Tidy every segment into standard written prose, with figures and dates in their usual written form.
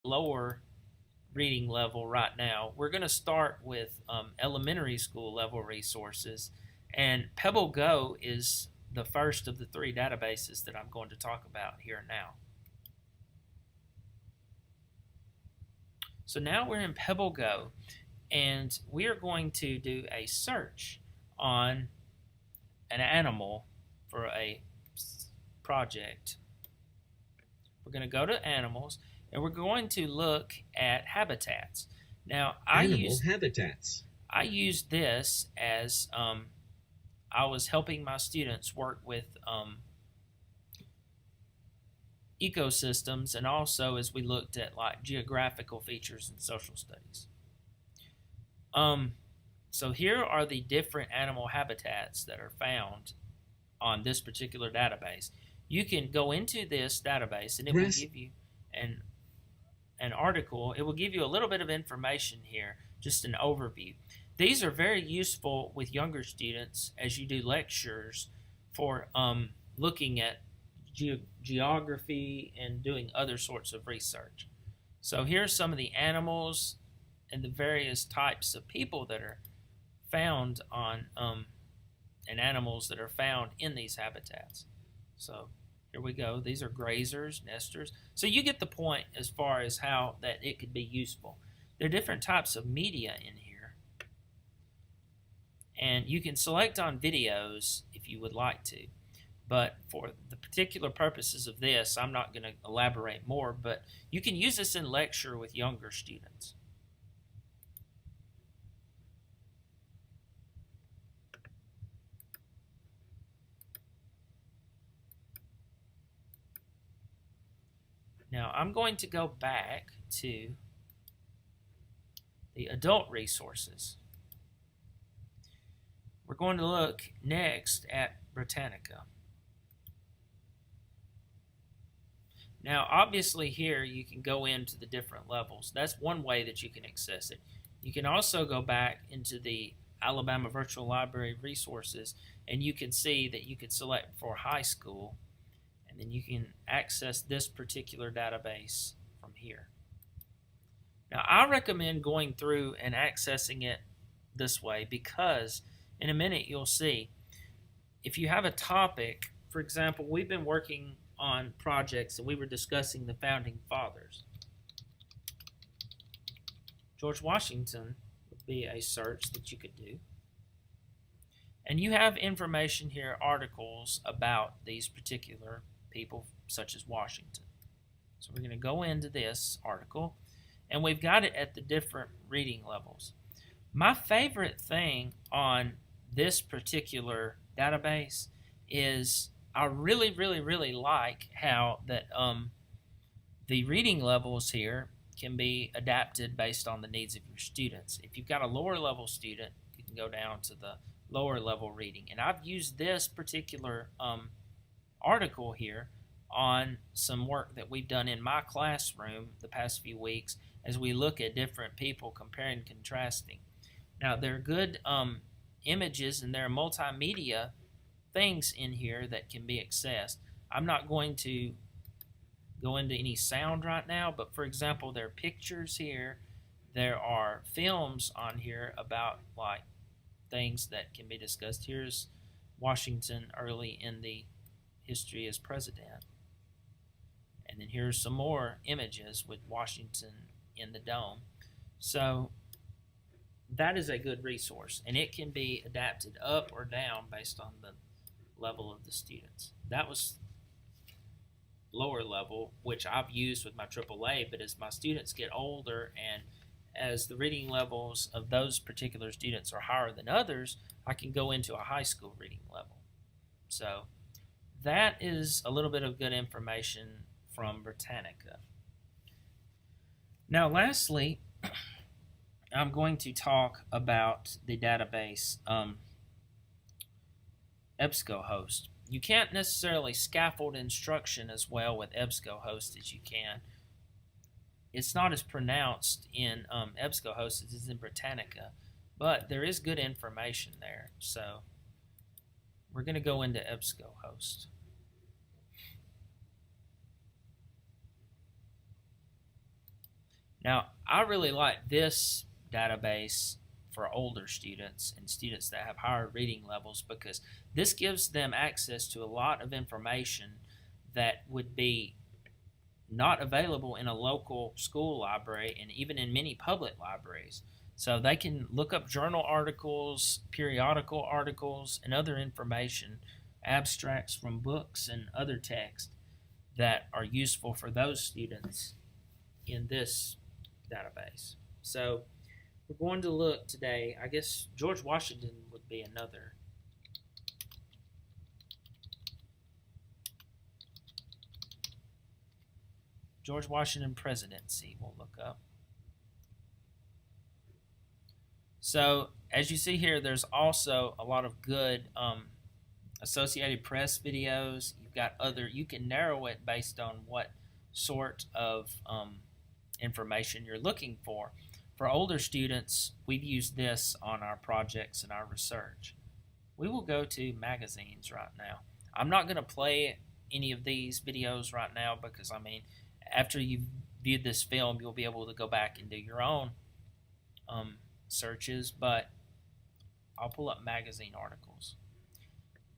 lower reading level right now. We're going to start with elementary school level resources, and Pebble Go is the first of the three databases that I'm going to talk about here now. So now we're in Pebble Go, and we are going to do a search on an animal for a project. We're going to go to animals, and we're going to look at habitats. Now, I used this as I was helping my students work with ecosystems, and also as we looked at like geographical features in social studies. So here are the different animal habitats that are found on this particular database. You can go into this database and it will give you an article. It will give you a little bit of information here, just an overview. These are very useful with younger students as you do lectures for looking at geography and doing other sorts of research. So here's some of the animals and the various types of people that are found on and animals that are found in these habitats. So here we go. These are grazers, nesters. So you get the point as far as how that it could be useful. There are different types of media in here. And you can select on videos if you would like to. But for the particular purposes of this, I'm not going to elaborate more, but you can use this in lecture with younger students. Now, I'm going to go back to the adult resources. We're going to look next at Britannica. Now, obviously here you can go into the different levels. That's one way that you can access it. You can also go back into the Alabama Virtual Library resources, and you can see that you could select for high school, and then you can access this particular database from here. Now, I recommend going through and accessing it this way because in a minute you'll see if you have a topic. For example, we've been working on projects and we were discussing the founding fathers. George Washington would be a search that you could do. And you have information here, articles about these particular people, such as Washington. So we're going to go into this article, and we've got it at the different reading levels. My favorite thing on this particular database is I really like how that the reading levels here can be adapted based on the needs of your students. If you've got a lower level student, you can go down to the lower level reading. And I've used this particular article here on some work that we've done in my classroom the past few weeks as we look at different people, comparing and contrasting. Now, there are good images and there are multimedia things in here that can be accessed. I'm not going to go into any sound right now, but for example, there are pictures here. There are films on here about like things that can be discussed. Here's Washington early in the history as president. And then here's some more images with Washington in the dome. So that is a good resource, and it can be adapted up or down based on the level of the students. That was lower level, which I've used with my AAA, but as my students get older and as the reading levels of those particular students are higher than others, I can go into a high school reading level. So that is a little bit of good information from Britannica. Now, lastly, I'm going to talk about the database EBSCOhost. You can't necessarily scaffold instruction as well with EBSCOhost as you can. It's not as pronounced in EBSCOhost as it is in Britannica, but there is good information there. So we're going to go into EBSCOhost. Now, I really like this database for older students and students that have higher reading levels because this gives them access to a lot of information that would be not available in a local school library and even in many public libraries. So they can look up journal articles, periodical articles, and other information, abstracts from books and other texts that are useful for those students in this database. So we're going to look today, I guess George Washington would be another. George Washington presidency we'll look up. So as you see here, there's also a lot of good Associated Press videos. You've got other, you can narrow it based on what sort of information you're looking for. For older students, we've used this on our projects and our research. We will go to magazines right now. I'm not going to play any of these videos right now because, I mean, after you've viewed this film, you'll be able to go back and do your own searches, but I'll pull up magazine articles.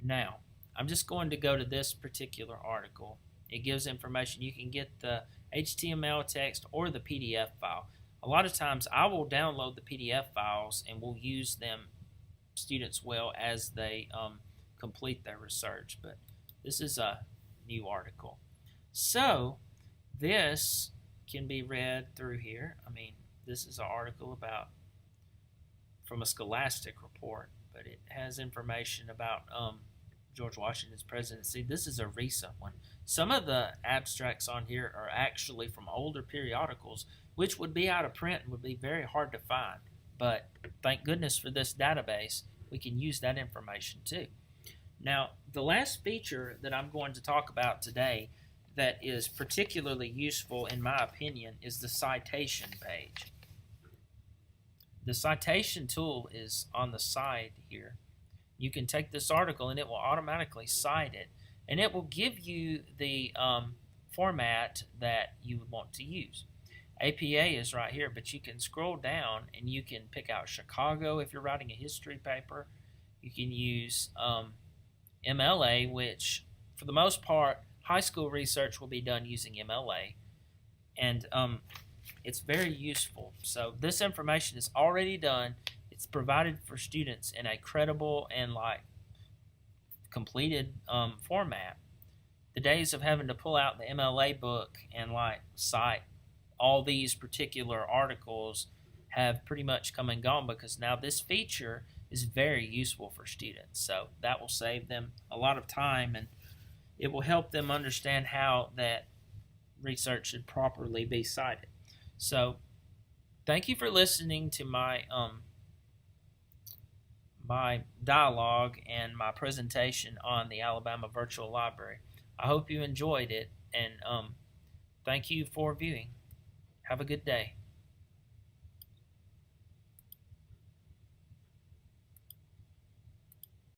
Now, I'm just going to go to this particular article. It gives information. You can get the HTML text or the PDF file. A lot of times I will download the PDF files and we'll use them, students will, as they complete their research. But this is a new article. So this can be read through here. I mean, this is an article about from a Scholastic report, but it has information about George Washington's presidency. This is a recent one. Some of the abstracts on here are actually from older periodicals, which would be out of print and would be very hard to find. But thank goodness for this database, we can use that information too. Now, the last feature that I'm going to talk about today that is particularly useful in my opinion is the citation page. The citation tool is on the side here. You can take this article and it will automatically cite it, and it will give you the format that you would want to use. APA is right here, but you can scroll down and you can pick out Chicago if you're writing a history paper. You can use MLA, which for the most part, high school research will be done using MLA, and it's very useful. So this information is already done. It's provided for students in a credible and completed format. The days of having to pull out the MLA book and cite all these particular articles have pretty much come and gone because now this feature is very useful for students. So that will save them a lot of time and it will help them understand how that research should properly be cited. So thank you for listening to my my dialogue and my presentation on the Alabama Virtual Library. I hope you enjoyed it, and thank you for viewing. Have a good day.